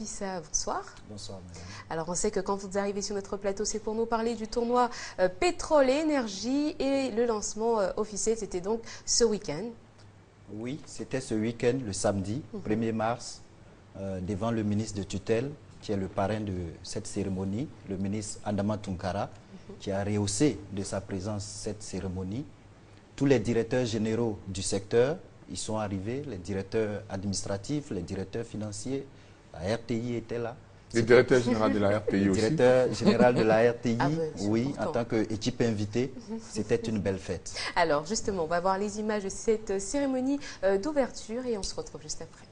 Abissa, bonsoir. Bonsoir, madame. Alors, on sait que quand vous arrivez sur notre plateau, c'est pour nous parler du tournoi Pétrole et Énergie et le lancement officiel, c'était donc ce week-end. Oui, c'était ce week-end, le samedi 1er mars, devant le ministre de tutelle, qui est le parrain de cette cérémonie, le ministre Adama Tunkara, qui a rehaussé de sa présence cette cérémonie. Tous les directeurs généraux du secteur, ils sont arrivés, les directeurs administratifs, les directeurs financiers, la RTI était là. Le directeur général de la RTI aussi. Le directeur général de la RTI, oui, important. en tant qu'équipe invitée, c'était une belle fête. Alors, justement, on va voir les images de cette cérémonie d'ouverture et on se retrouve juste après.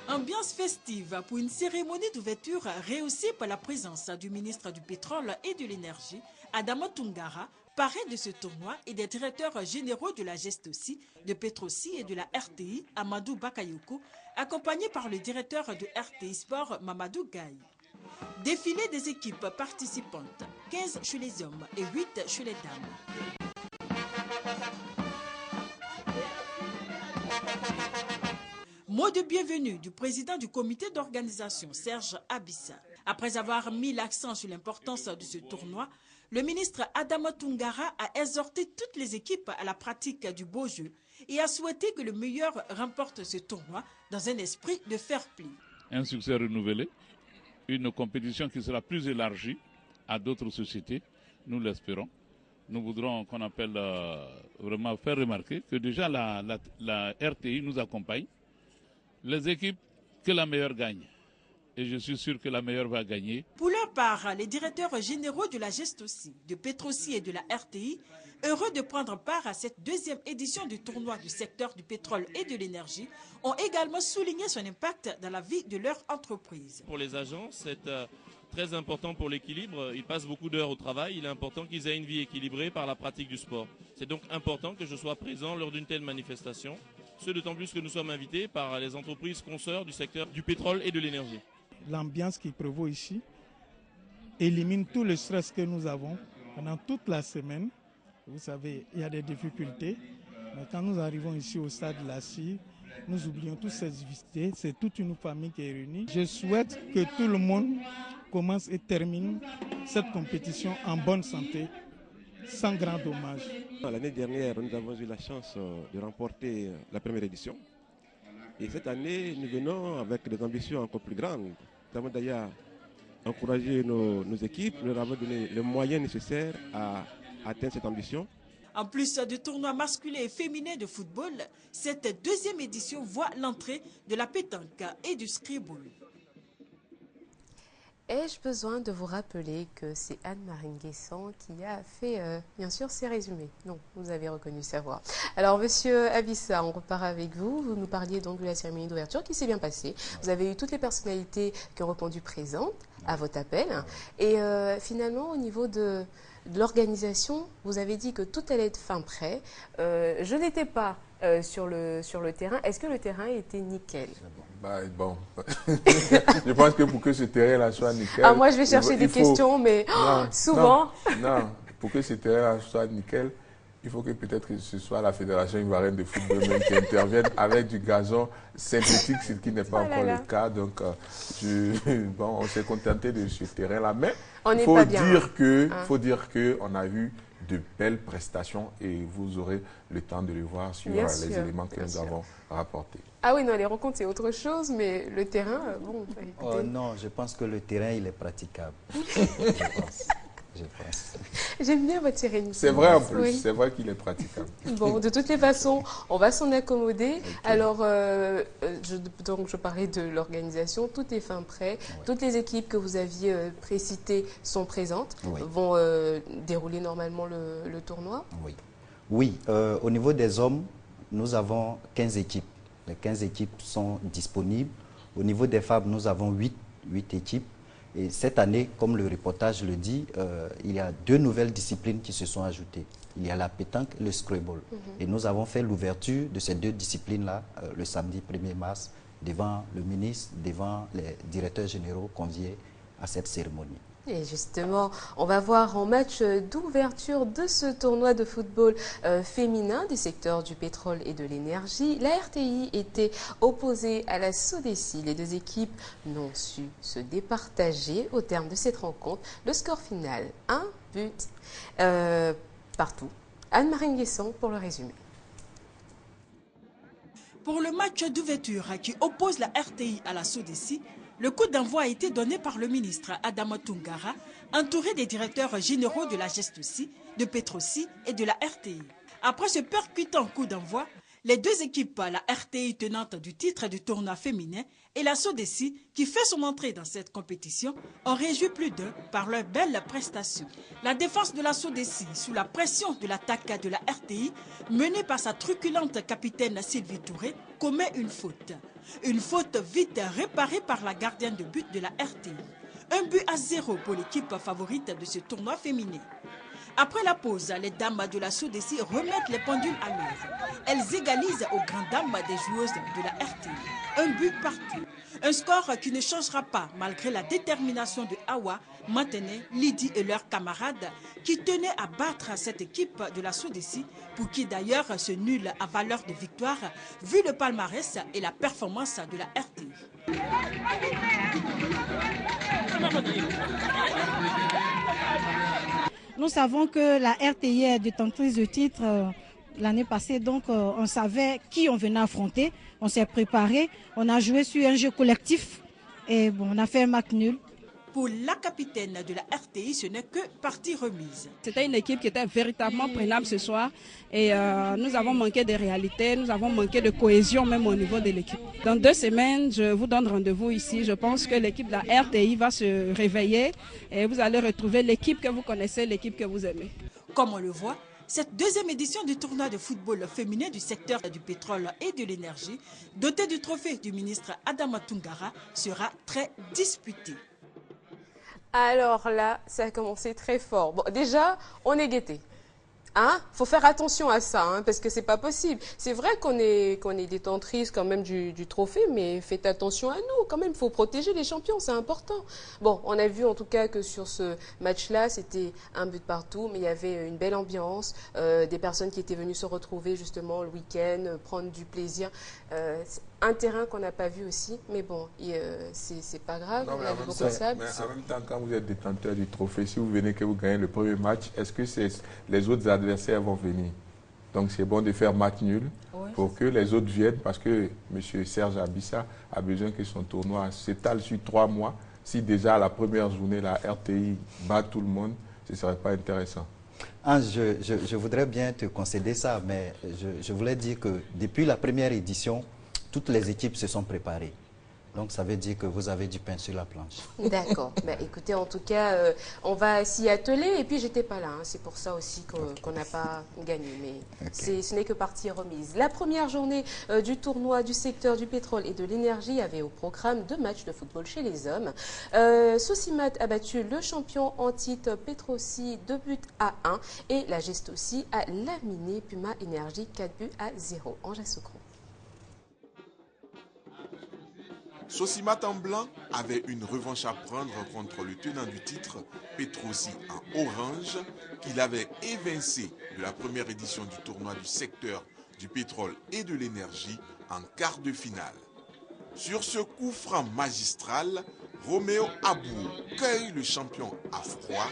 Ambiance festive pour une cérémonie d'ouverture rehaussée par la présence du ministre du Pétrole et de l'Énergie, Adama Tunkara, parrain de ce tournoi, et des directeurs généraux de la Gestosi, de Petrosi et de la RTI, Amadou Bakayoko, accompagnés par le directeur de RTI Sport, Mamadou Gaye. Défilé des équipes participantes, 15 chez les hommes et 8 chez les dames. Mot de bienvenue du président du comité d'organisation, Serge Abissa. Après avoir mis l'accent sur l'importance de ce tournoi, le ministre Adama Tunkara a exhorté toutes les équipes à la pratique du beau jeu et a souhaité que le meilleur remporte ce tournoi dans un esprit de fair play. Un succès renouvelé, une compétition qui sera plus élargie à d'autres sociétés, nous l'espérons. Nous voudrons qu'on appelle vraiment faire remarquer que déjà la RTI nous accompagne. Les équipes, que la meilleure gagne. Et je suis sûr que la meilleure va gagner. Pour leur part, les directeurs généraux de la Gestosi, de Petrosi et de la RTI, heureux de prendre part à cette deuxième édition du tournoi du secteur du pétrole et de l'énergie, ont également souligné son impact dans la vie de leur entreprise. Pour les agents, c'est très important pour l'équilibre. Ils passent beaucoup d'heures au travail. Il est important qu'ils aient une vie équilibrée par la pratique du sport. C'est donc important que je sois présent lors d'une telle manifestation. Ce d'autant plus que nous sommes invités par les entreprises consoeurs du secteur du pétrole et de l'énergie. L'ambiance qui prévaut ici élimine tout le stress que nous avons pendant toute la semaine. Vous savez, il y a des difficultés, mais quand nous arrivons ici au stade de la CIR, nous oublions toutes ces difficultés. C'est toute une famille qui est réunie. Je souhaite que tout le monde commence et termine cette compétition en bonne santé, sans grand dommage. L'année dernière, nous avons eu la chance de remporter la première édition. Et cette année, nous venons avec des ambitions encore plus grandes. Nous avons d'ailleurs encouragé nos équipes, nous leur avons donné les moyens nécessaires à atteindre cette ambition. En plus du tournoi masculin et féminin de football, cette deuxième édition voit l'entrée de la pétanque et du scribble. Ai-je besoin de vous rappeler que c'est Anne-Marie Nguessan qui a fait, bien sûr, ces résumés? Non, vous avez reconnu sa voix. Alors, monsieur Abissa, on repart avec vous. Vous nous parliez donc de la cérémonie d'ouverture qui s'est bien passée. Vous avez eu toutes les personnalités qui ont répondu présentes à votre appel. Et finalement, au niveau de l'organisation, vous avez dit que tout allait être fin prêt. Je n'étais pas sur le terrain. Est-ce que le terrain était nickel? Bon, je pense que pour que ce terrain-là soit nickel... Ah, moi, je vais chercher des questions, mais souvent... Non, pour que ce terrain-là soit nickel, il faut que peut-être que ce soit la Fédération ivoirienne de football même qui intervienne avec du gazon synthétique, ce qui n'est pas encore le cas. Donc, on s'est contenté de ce terrain-là. Mais il faut dire qu'on a eu de belles prestations et vous aurez le temps de le voir sur les éléments que nous avons rapportés. Ah oui, non, les rencontres, c'est autre chose, mais le terrain, bon... Écoutez. Oh non, je pense que le terrain, il est praticable. Je pense. J'aime bien votre sérénité. C'est vrai en plus, c'est vrai qu'il est praticable. Bon, de toutes les façons, on va s'en accommoder. Okay. Alors, donc je parlais de l'organisation, tout est fin prêt. Ouais. Toutes les équipes que vous aviez précitées sont présentes, vont dérouler normalement le tournoi. Oui, au niveau des hommes, nous avons 15 équipes. Les 15 équipes sont disponibles. Au niveau des femmes, nous avons 8 équipes. Et cette année, comme le reportage le dit, il y a 2 nouvelles disciplines qui se sont ajoutées. Il y a la pétanque et le scrabble. Et nous avons fait l'ouverture de ces 2 disciplines-là le samedi 1er mars devant le ministre, devant les directeurs généraux conviés à cette cérémonie. Et justement, on va voir en match d'ouverture de ce tournoi de football féminin des secteurs du pétrole et de l'énergie. La RTI était opposée à la SODECI. Les deux équipes n'ont su se départager au terme de cette rencontre. Le score final, 1 but partout. Anne-Marie Nguesson pour le résumé. Pour le match d'ouverture qui oppose la RTI à la SODECI, le coup d'envoi a été donné par le ministre Adama Toungara, entouré des directeurs généraux de la GESTOCI, de Petroci et de la RTI. Après ce percutant coup d'envoi, les deux équipes, la RTI tenante du titre du tournoi féminin et la SODECI, qui fait son entrée dans cette compétition, ont réjoui plus d'eux par leurs belles prestations. La défense de la SODECI, sous la pression de l'attaque de la RTI, menée par sa truculente capitaine Sylvie Touré, commet une faute. Une faute vite réparée par la gardienne de but de la RTI. 1-0 pour l'équipe favorite de ce tournoi féminin. Après la pause, les dames de la SODECI remettent les pendules à l'heure. Elles égalisent aux grandes dames des joueuses de la RTI. 1 but partout. Un score qui ne changera pas malgré la détermination de Awa, Matene, Lydie et leurs camarades qui tenaient à battre cette équipe de la SODECI, pour qui d'ailleurs ce nul a valeur de victoire vu le palmarès et la performance de la RTI. Nous savons que la RTI est détentrice de titre l'année passée, donc on savait qui on venait affronter. On s'est préparé, on a joué sur un jeu collectif et bon, on a fait un match nul. Pour la capitaine de la RTI, ce n'est que partie remise. C'était une équipe qui était véritablement prenable ce soir et nous avons manqué de réalité, nous avons manqué de cohésion même au niveau de l'équipe. Dans 2 semaines, je vous donne rendez-vous ici. Je pense que l'équipe de la RTI va se réveiller et vous allez retrouver l'équipe que vous connaissez, l'équipe que vous aimez. Comme on le voit, cette deuxième édition du tournoi de football féminin du secteur du pétrole et de l'énergie, dotée du trophée du ministre Adama Toungara, sera très disputée. Alors là, ça a commencé très fort. Bon, déjà, on est guettés. Hein? Faut faire attention à ça, hein, parce que c'est pas possible. C'est vrai qu'on est détentrice quand même du trophée, mais faites attention à nous quand même. Faut protéger les champions, c'est important. Bon, on a vu en tout cas que sur ce match-là, c'était 1 but partout, mais il y avait une belle ambiance, des personnes qui étaient venues se retrouver justement le week-end, prendre du plaisir. Un terrain qu'on n'a pas vu aussi, mais bon, c'est pas grave. Non, mais en même temps, quand vous êtes détenteur du trophée, si vous venez que vous gagnez le premier match, est-ce que les autres adversaires vont venir? Donc c'est bon de faire match nul pour que les autres viennent, parce que M. Serge Abissa a besoin que son tournoi s'étale sur 3 mois. Si déjà à la première journée, la RTI bat tout le monde, ce ne serait pas intéressant. Je voudrais bien te concéder ça, mais je voulais dire que depuis la première édition, toutes les équipes se sont préparées. Donc, ça veut dire que vous avez du pain sur la planche. D'accord. Ben, écoutez, en tout cas, on va s'y atteler. Et puis, j'étais pas là. Hein. C'est pour ça aussi qu'on n'a pas gagné. Mais ce n'est que partie remise. La première journée du tournoi du secteur du pétrole et de l'énergie avait au programme 2 matchs de football chez les hommes. Sosimat a battu le champion en titre Petroci 2 buts à 1. Et la GESTOCI a laminé Puma Énergie 4 buts à 0. Angers Soucron. Sosimat en blanc avait une revanche à prendre contre le tenant du titre, Petroci en orange, qu'il avait évincé de la première édition du tournoi du secteur du pétrole et de l'énergie en quart de finale. Sur ce coup franc magistral, Roméo Abou cueille le champion à froid,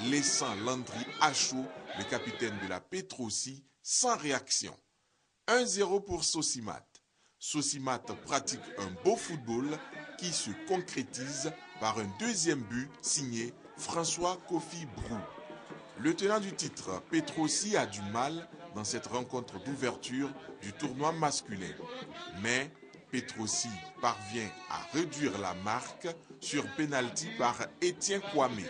laissant Landry Achou, le capitaine de la Petroci, sans réaction. 1-0 pour Sosimat. Sosimat pratique un beau football qui se concrétise par un deuxième but signé François Kofi Brou. Le tenant du titre, Petroci, a du mal dans cette rencontre d'ouverture du tournoi masculin. Mais Petroci parvient à réduire la marque sur pénalty par Étienne Kwame.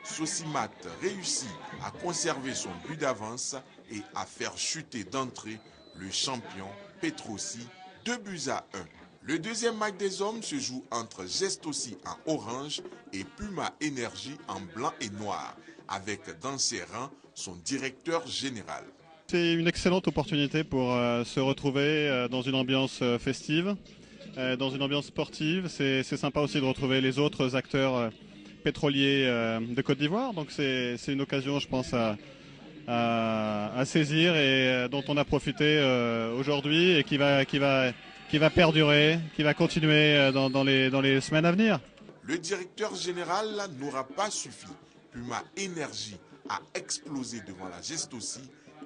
Sosimat réussit à conserver son but d'avance et à faire chuter d'entrée le champion Petroci 2 buts à 1. Le deuxième match des hommes se joue entre GESTOCI en orange et Puma Énergie en blanc et noir, avec dans ses rangs son directeur général. C'est une excellente opportunité pour se retrouver dans une ambiance festive, dans une ambiance sportive. C'est sympa aussi de retrouver les autres acteurs pétrolier de Côte d'Ivoire. Donc c'est une occasion, je pense, à saisir et dont on a profité aujourd'hui et qui va perdurer, qui va continuer dans les semaines à venir. Le directeur général n'aura pas suffi. Puma Énergie a explosé devant la Gestosi,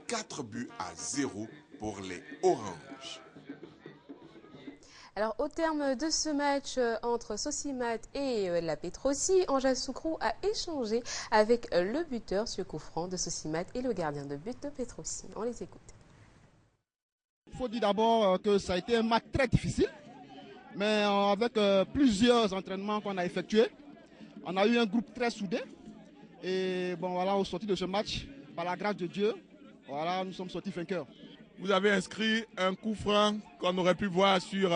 4-0 pour les Oranges. Alors, au terme de ce match entre Sosimat et la Petrosi, Anja Soukro a échangé avec le buteur sur coup franc de Sosimat et le gardien de but de Petrosi. On les écoute. Il faut dire d'abord que ça a été un match très difficile, mais avec plusieurs entraînements qu'on a effectués, on a eu un groupe très soudé. Et bon, voilà, au sorti de ce match, par la grâce de Dieu, voilà, nous sommes sortis vainqueurs. Vous avez inscrit un coup franc qu'on aurait pu voir sur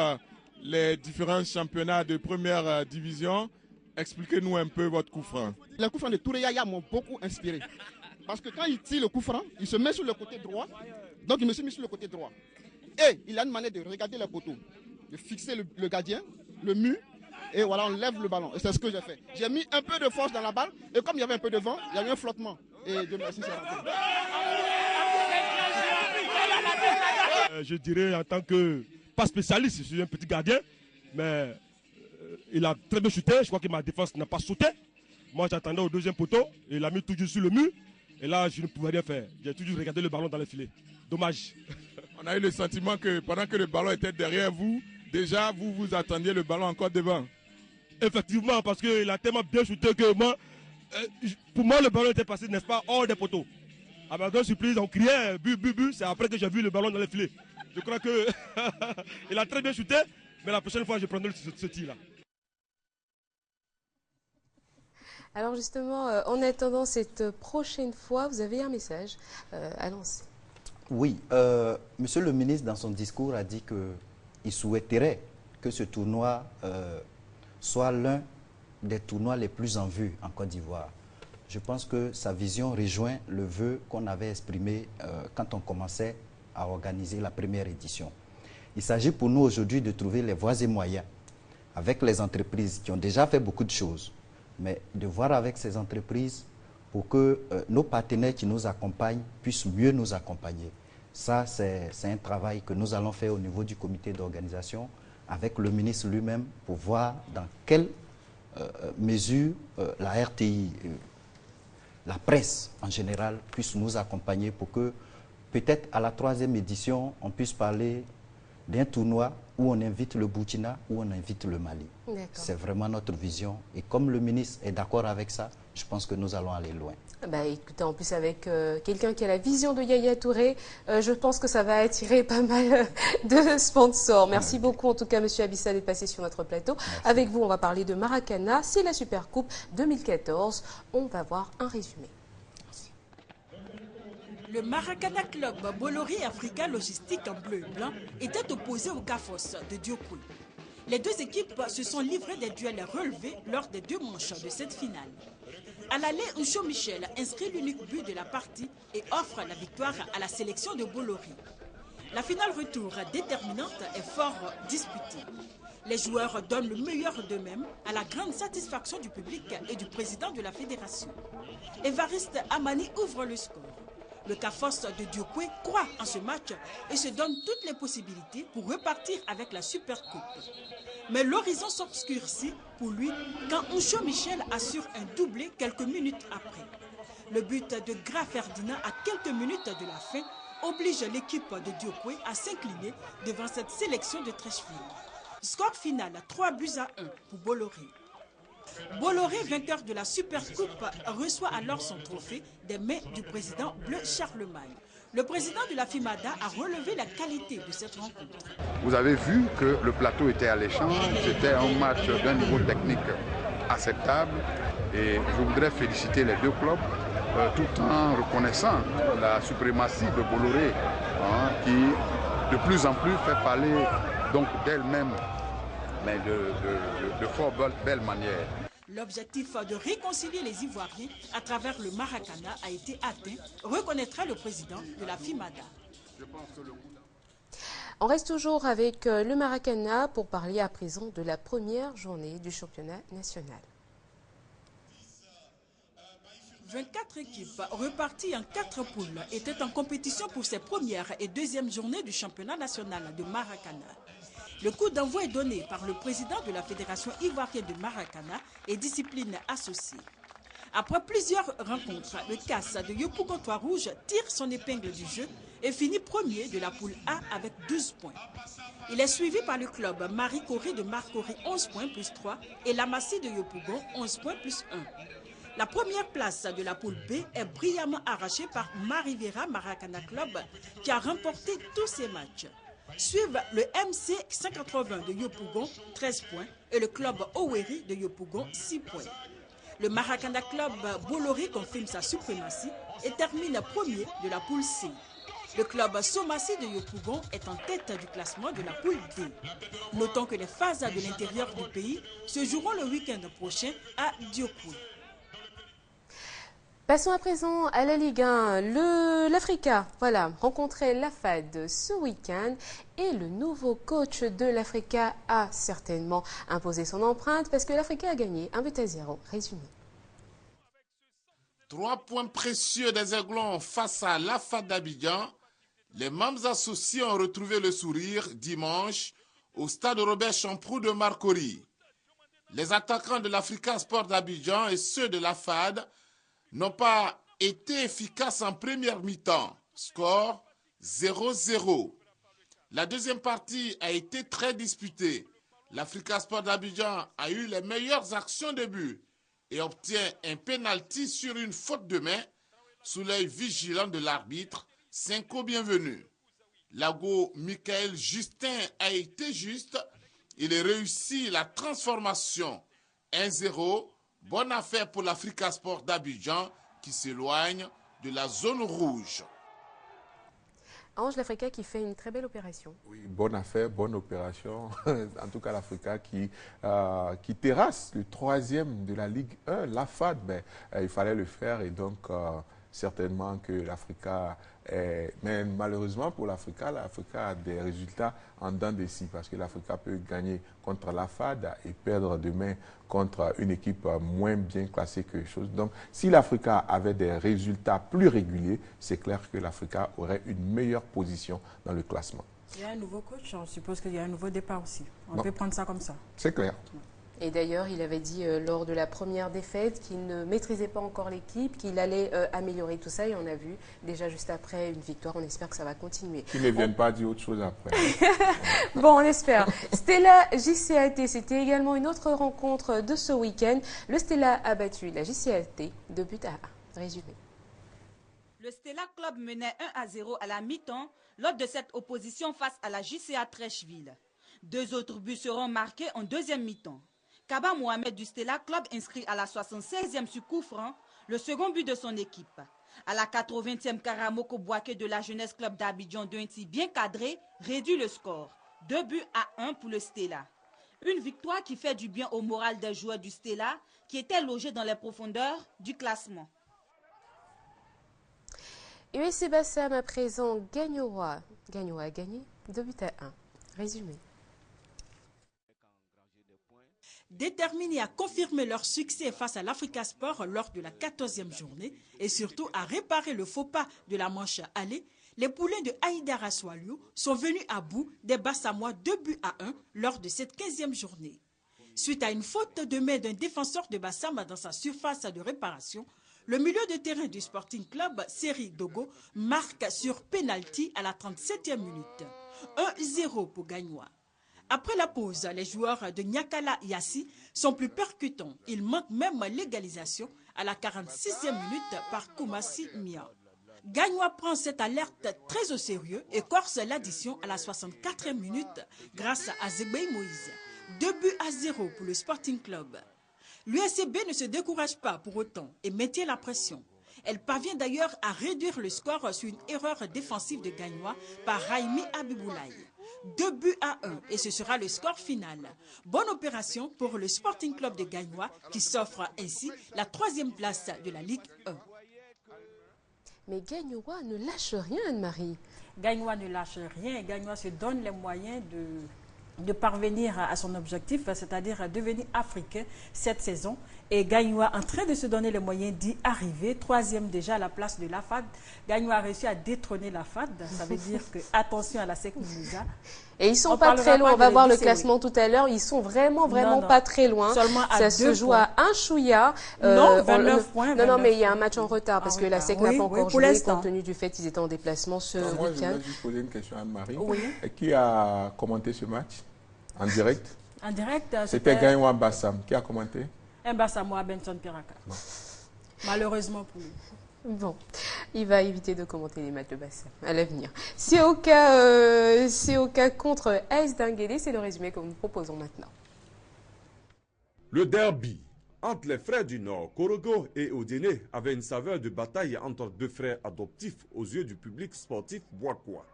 les différents championnats de première division. Expliquez-nous un peu votre coup franc. Les coups francs de Touré Yaya m'ont beaucoup inspiré. Parce que quand il tire le coup franc, il se met sur le côté droit. Donc il me suis mis sur le côté droit. Et il a une manière de regarder le poteau, de fixer le gardien, le mur. Et voilà, on lève le ballon. Et c'est ce que j'ai fait. J'ai mis un peu de force dans la balle. Et comme il y avait un peu de vent, il y a eu un flottement. Et Dieu merci, c'est rentré. Je dirais en tant que, pas spécialiste, je suis un petit gardien, mais il a très bien chuté. Je crois que ma défense n'a pas sauté. Moi, j'attendais au deuxième poteau. Et il a mis tout juste sur le mur. Et là, je ne pouvais rien faire. J'ai toujours regardé le ballon dans le filet. Dommage. On a eu le sentiment que pendant que le ballon était derrière vous, déjà, vous attendiez le ballon encore devant. Effectivement, parce qu'il a tellement bien shooté que moi, pour moi, le ballon était passé, n'est-ce pas, hors des poteaux. À ma grande surprise, on criait but, but, but. C'est après que j'ai vu le ballon dans le filet. Je crois qu'il a très bien shooté, mais la prochaine fois, je prendrai ce tir-là. Alors justement, en attendant cette prochaine fois, vous avez un message à lancer. Oui, monsieur le ministre, dans son discours, a dit qu'il souhaiterait que ce tournoi soit l'un des tournois les plus en vue en Côte d'Ivoire. Je pense que sa vision rejoint le vœu qu'on avait exprimé quand on commençait à organiser la première édition. Il s'agit pour nous aujourd'hui de trouver les voies et moyens avec les entreprises qui ont déjà fait beaucoup de choses, mais de voir avec ces entreprises pour que nos partenaires qui nous accompagnent puissent mieux nous accompagner. Ça, c'est un travail que nous allons faire au niveau du comité d'organisation avec le ministre lui-même pour voir dans quelle mesure la RTI, la presse en général, puisse nous accompagner pour que peut-être à la 3e édition, on puisse parler d'un tournoi où on invite le Burkina, où on invite le Mali. C'est vraiment notre vision. Et comme le ministre est d'accord avec ça, je pense que nous allons aller loin. Bah, écoutez, en plus avec quelqu'un qui a la vision de Yaya Touré, je pense que ça va attirer pas mal de sponsors. Merci beaucoup en tout cas, monsieur Abissa, d'être passé sur notre plateau. Merci. Avec vous, on va parler de Maracana. C'est la Supercoupe 2014. On va voir un résumé. Le Maracana Club Bolloré Africa Logistique en bleu et blanc était opposé au CAFOS de Diokoui. Les deux équipes se sont livrées des duels relevés lors des 2 manches de cette finale. À l'aller, Uncho Michel inscrit l'unique but de la partie et offre la victoire à la sélection de Bolloré. La finale retour déterminante est fort disputée. Les joueurs donnent le meilleur d'eux-mêmes à la grande satisfaction du public et du président de la fédération. Évariste Amani ouvre le score. Le CAFOS de Diokoui croit en ce match et se donne toutes les possibilités pour repartir avec la Supercoupe. Mais l'horizon s'obscurcit pour lui quand Uncho Michel assure un doublé quelques minutes après. Le but de Gra Ferdinand à quelques minutes de la fin oblige l'équipe de Diokoui à s'incliner devant cette sélection de Trècheville. Score final 3-1 pour Bolloré. Bolloré, vainqueur de la Supercoupe, reçoit alors son trophée des mains du président Bleu Charlemagne. Le président de la FIMADA a relevé la qualité de cette rencontre. Vous avez vu que le plateau était alléchant, c'était un match d'un niveau technique acceptable et je voudrais féliciter les deux clubs tout en reconnaissant la suprématie de Bolloré qui de plus en plus fait parler donc d'elle-même, mais de fort belle manière. L'objectif de réconcilier les Ivoiriens à travers le Maracana a été atteint, reconnaîtra le président de la FIMADA. On reste toujours avec le Maracana pour parler à présent de la première journée du championnat national. 24 équipes reparties en 4 poules étaient en compétition pour ces premières et deuxièmes journées du championnat national de Maracana. Le coup d'envoi est donné par le président de la Fédération ivoirienne de Maracana et discipline associée. Après plusieurs rencontres, le CAS de Yopougon-Trois-Rouges tire son épingle du jeu et finit premier de la poule A avec 12 points. Il est suivi par le club Marie-Corée de Marcory 11 points plus 3 et la Massie de Yopougon 11 points plus 1. La première place de la poule B est brillamment arrachée par Marivera Maracana Club qui a remporté tous ses matchs. Suivent le MC 180 de Yopougon 13 points et le club Oweri de Yopougon 6 points. Le Maracana Club Bolloré confirme sa suprématie et termine premier de la poule C. Le club Somassi de Yopougon est en tête du classement de la poule D. Notons que les phases de l'intérieur du pays se joueront le week-end prochain à Diokoué. Passons à présent à la Ligue 1. L'Africa, rencontrait la FAD ce week-end et le nouveau coach de l'Africa a certainement imposé son empreinte parce que l'Africa a gagné 1-0. Résumé. 3 points précieux des Aiglons face à la FAD d'Abidjan. Les membres associés ont retrouvé le sourire dimanche au stade Robert Champrou de Marcory. Les attaquants de l'Africa Sport d'Abidjan et ceux de la FAD n'ont pas été efficaces en première mi-temps. Score 0-0. La deuxième partie a été très disputée. L'Africa Sport d'Abidjan a eu les meilleures actions de but et obtient un pénalty sur une faute de main sous l'œil vigilant de l'arbitre, Cinco Bienvenu. L'ago Michael Justin a été juste. Il a réussi la transformation 1-0. Bonne affaire pour l'Africa Sport d'Abidjan qui s'éloigne de la zone rouge. Ange, l'Africa qui fait une très belle opération. Oui, bonne affaire, bonne opération. En tout cas, l'Africa qui terrasse le 3e de la Ligue 1, la FAD. Il fallait le faire et donc certainement que l'Africa... Mais malheureusement pour l'Africa a des résultats en dents de scie parce que l'Africa peut gagner contre la FAD et perdre demain contre une équipe moins bien classée que chose. Donc si l'Africa avait des résultats plus réguliers, c'est clair que l'Africa aurait une meilleure position dans le classement. Il y a un nouveau coach, on suppose qu'il y a un nouveau départ aussi. On peut prendre ça comme ça. C'est clair. Et d'ailleurs, il avait dit lors de la première défaite qu'il ne maîtrisait pas encore l'équipe, qu'il allait améliorer tout ça. Et on a vu déjà juste après une victoire. On espère que ça va continuer. Qu'ils ne viennent pas dire autre chose après. Bon, on espère. Stella JCAT, c'était également une autre rencontre de ce week-end. Le Stella a battu la JCAT 2-1. Résumé. Le Stella Club menait 1-0 à la mi-temps lors de cette opposition face à la JCA Trècheville. 2 autres buts seront marqués en deuxième mi-temps. Kaba Mohamed du Stella Club inscrit à la 76e sur coup franc le second but de son équipe. À la 80e, Karamoko Boaké de la Jeunesse Club d'Abidjan d'un tir bien cadré réduit le score. 2-1 pour le Stella. Une victoire qui fait du bien au moral des joueurs du Stella qui étaient logés dans les profondeurs du classement. USC Bassam à présent Gagnoa. Gagnoa a gagné 2-1. Résumé. Déterminés à confirmer leur succès face à l'Africa Sport lors de la 14e journée et surtout à réparer le faux pas de la manche aller, les poulains de Haïdara Swalio sont venus à bout des Bassamois 2-1 lors de cette 15e journée. Suite à une faute de main d'un défenseur de Bassam dans sa surface de réparation, le milieu de terrain du Sporting Club, Seri Dogo, marque sur pénalty à la 37e minute. 1-0 pour Gagnoa. Après la pause, les joueurs de Nyakala Yassi sont plus percutants. Ils manquent même l'égalisation à la 46e minute par Koumassi Mia. Gagnoa prend cette alerte très au sérieux et corse l'addition à la 64e minute grâce à Zebei Moïse. 2-0 pour le Sporting Club. L'USCB ne se décourage pas pour autant et maintient la pression. Elle parvient d'ailleurs à réduire le score sur une erreur défensive de Gagnoa par Raimi Abiboulaye. 2-1 et ce sera le score final. Bonne opération pour le Sporting Club de Gagnoa qui s'offre ainsi la 3e place de la Ligue 1. Mais Gagnoa ne lâche rien, Anne-Marie. Gagnoa ne lâche rien. Gagnoa se donne les moyens de parvenir à son objectif, c'est-à-dire devenir africain cette saison. Et Gagnoa en train de se donner les moyens d'y arriver. 3e déjà à la place de la FAD. Gagnoa a réussi à détrôner la FAD. Ça veut dire que attention à la SEC Mimouza. Et ils sont pas très loin. On va voir le classement tout à l'heure. Ils sont vraiment pas très loin. Seulement à ça se joue à un chouïa. Non, 29 points. Non, mais il y a un match en retard parce que la SEC n'a pas encore joué compte tenu du fait qu'ils étaient en déplacement ce week-end. Moi, je voulais juste poser une question à Anne-Marie. Qui a commenté ce match en direct? En direct, c'était Gagnoa Bassam. Qui a commenté? Bassam à Benson Piraka. Bon. Malheureusement pour lui. Bon, il va éviter de commenter les matchs de Bassam à l'avenir. COK contre AS Denguélé, c'est le résumé que nous proposons maintenant. Le derby entre les frères du Nord, Korogo et Odéné, avait une saveur de bataille entre deux frères adoptifs aux yeux du public sportif boakois.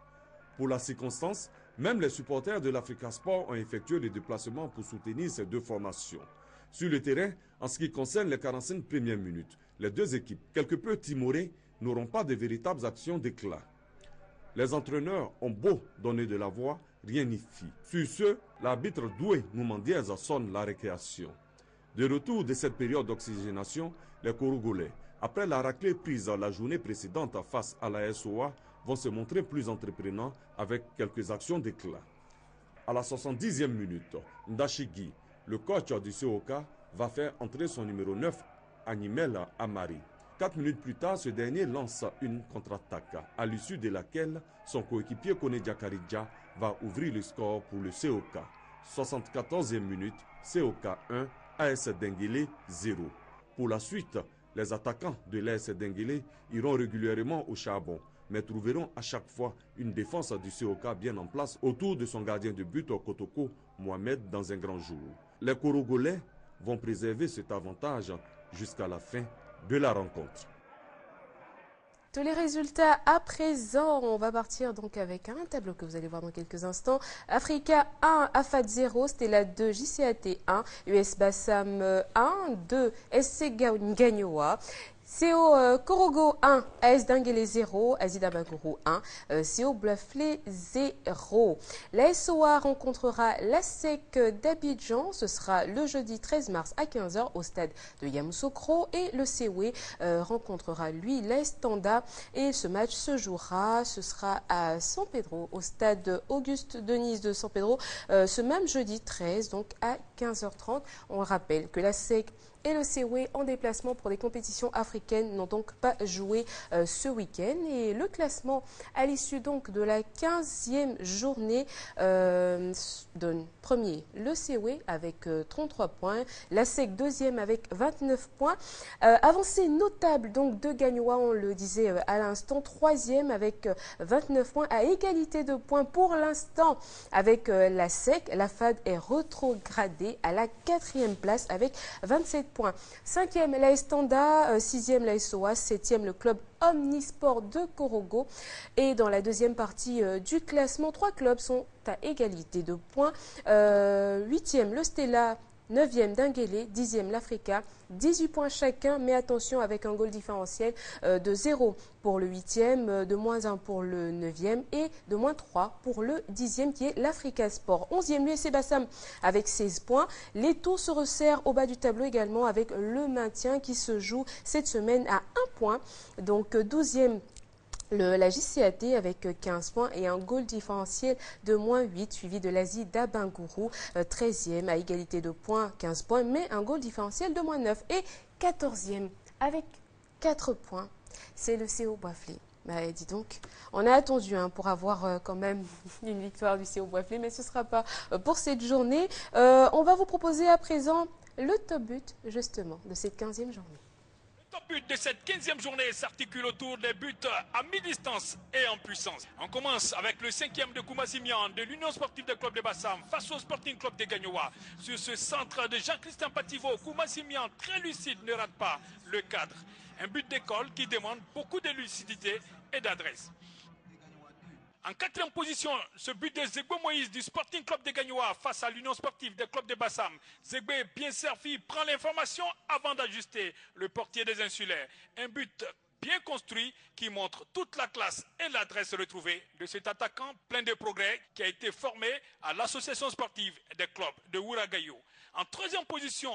Pour la circonstance, même les supporters de l'Africa Sport ont effectué des déplacements pour soutenir ces deux formations. Sur le terrain, en ce qui concerne les 45 premières minutes, les deux équipes, quelque peu timorées, n'auront pas de véritables actions d'éclat. Les entraîneurs ont beau donner de la voix, rien n'y fit. Sur ce, l'arbitre Doué Noumandiez sonne la récréation. De retour de cette période d'oxygénation, les Korogolais, après la raclée prise la journée précédente face à la SOA, vont se montrer plus entreprenants avec quelques actions d'éclat. À la 70e minute, Ndashigi, le coach du COK, va faire entrer son numéro 9, Animel Amari. 4 minutes plus tard, ce dernier lance une contre-attaque, à l'issue de laquelle son coéquipier Kone Diakaridja va ouvrir le score pour le COK. 74e minute, COK 1, AS Denguélé 0. Pour la suite, les attaquants de l'AS Denguélé iront régulièrement au charbon, mais trouveront à chaque fois une défense du COK bien en place autour de son gardien de but Kotoko Mohamed dans un grand jour. Les Korogolais vont préserver cet avantage jusqu'à la fin de la rencontre. Tous les résultats à présent, on va partir donc avec un tableau que vous allez voir dans quelques instants. Africa 1, AFAD 0, Stella 2, JCAT 1, US Bassam 1, 2, SC Gagnoa. CO Korogo 1, AS Denguélé 0, Azida Bagourou 1, CO Blaflé 0. La SOA rencontrera la SEC d'Abidjan, ce sera le jeudi 13 mars à 15h au stade de Yamoussoukro, et le COE rencontrera lui l'Estanda, et ce match ce sera à San Pedro, au stade Auguste Denise de San Pedro, ce même jeudi 13, donc à 15h30. On rappelle que la SEC et le COE en déplacement pour des compétitions africaines n'ont donc pas joué ce week-end. Et le classement à l'issue donc de la 15e journée donne premier le COE avec 33 points, la SEC deuxième avec 29 points. Avancée notable donc de Gagnoa, on le disait à l'instant, troisième avec 29 points, à égalité de points pour l'instant avec la SEC. La FAD est rétrogradée à la 4e place avec 27 points. 5e la Estanda, 6e la SOA, 7e le club Omnisport de Korogo. Et dans la deuxième partie du classement, 3 clubs sont à égalité de points. 8e le Stella, 9e Denguélé, 10e l'Africa, 18 points chacun, mais attention avec un goal différentiel de 0 pour le 8e, de -1 pour le 9e et de -3 pour le 10e qui est l'Africa Sport. 11e l'USC Bassam avec 16 points. Les taux se resserrent au bas du tableau également avec le maintien qui se joue cette semaine à 1 point. Donc 12e la JCAT avec 15 points et un goal différentiel de -8, suivi de l'Asie d'Abangourou, 13e à égalité de points, 15 points, mais un goal différentiel de -9. Et 14e avec 4 points, c'est le CO Boisflé. Bah, dis donc, on a attendu pour avoir quand même une victoire du CO Boisflé, mais ce ne sera pas pour cette journée. On va vous proposer à présent le top but justement de cette 15e journée. Le top but de cette 15e journée s'articule autour des buts à mi-distance et en puissance. On commence avec le 5e de Koumasimian de l'Union sportive de club de Bassam face au Sporting Club de Gagnoa. Sur ce centre de Jean-Christian Pativo, Koumasimian, très lucide, ne rate pas le cadre. Un but d'école qui demande beaucoup de lucidité et d'adresse. En 4e position, ce but de Zegbe Moïse du Sporting Club de Gagnoa face à l'Union sportive des clubs de Bassam. Zegbe, bien servi, prend l'information avant d'ajuster le portier des insulaires. Un but bien construit qui montre toute la classe et l'adresse retrouvée de cet attaquant plein de progrès qui a été formé à l'association sportive des clubs de Ouagaïo. En troisième position,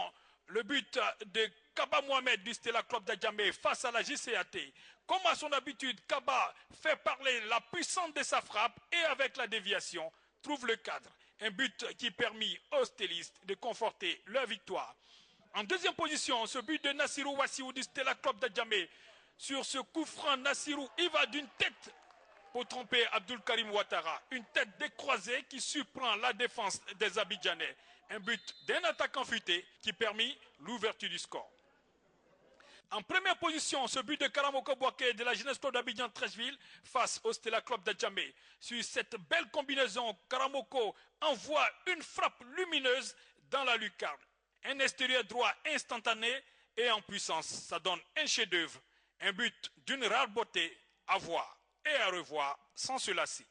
le but de Kaba Mohamed du Stella Club d'Adjamé face à la JCAT. Comme à son habitude, Kaba fait parler la puissance de sa frappe et avec la déviation, trouve le cadre. Un but qui permet aux stylistes de conforter leur victoire. En deuxième position, ce but de Nassirou Wassiou du Stella Club d'Adjamé. Sur ce coup franc, Nassirou, il va d'une tête pour tromper Abdul Karim Ouattara. Une tête décroisée qui surprend la défense des Abidjanais. Un but d'un attaquant futé qui permet l'ouverture du score. En première position, ce but de Karamoko Bouaké de la Jeunesse Club d'Abidjan Trècheville face au Stella Club d'Adjamé. Sur cette belle combinaison, Karamoko envoie une frappe lumineuse dans la lucarne. Un extérieur droit instantané et en puissance. Ça donne un chef-d'œuvre. Un but d'une rare beauté à voir et à revoir sans se lasser.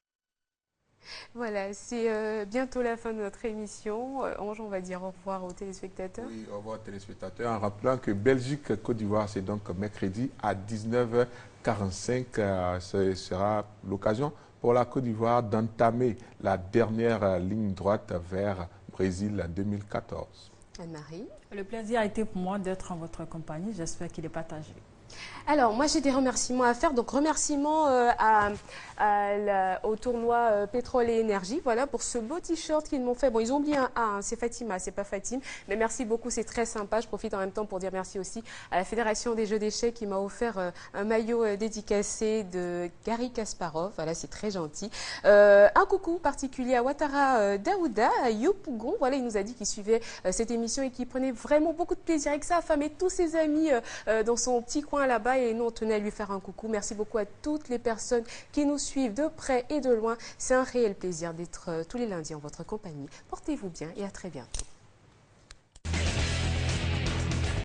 Voilà, c'est bientôt la fin de notre émission. Ange, on va dire au revoir aux téléspectateurs. Oui, au revoir aux téléspectateurs. En rappelant que Belgique-Côte d'Ivoire, c'est donc mercredi à 19h45. Ce sera l'occasion pour la Côte d'Ivoire d'entamer la dernière ligne droite vers Brésil 2014. Anne-Marie. Le plaisir a été pour moi d'être en votre compagnie. J'espère qu'il est partagé. Alors, moi, j'ai des remerciements à faire. Donc, remerciements au tournoi Pétrole et Énergie, voilà, pour ce beau t-shirt qu'ils m'ont fait. Bon, ils ont oublié un A, hein, c'est Fatima, c'est pas Fatim. Mais merci beaucoup, c'est très sympa. Je profite en même temps pour dire merci aussi à la Fédération des Jeux d'échecs qui m'a offert un maillot dédicacé de Gary Kasparov. Voilà, c'est très gentil. Un coucou particulier à Ouattara Daouda, à Yopougon. Voilà, il nous a dit qu'il suivait cette émission et qu'il prenait vraiment beaucoup de plaisir avec sa femme et tous ses amis dans son petit coin là-bas. Et nous, on tenait à lui faire un coucou. Merci beaucoup à toutes les personnes qui nous suivent de près et de loin. C'est un réel plaisir d'être tous les lundis en votre compagnie. Portez-vous bien et à très bientôt.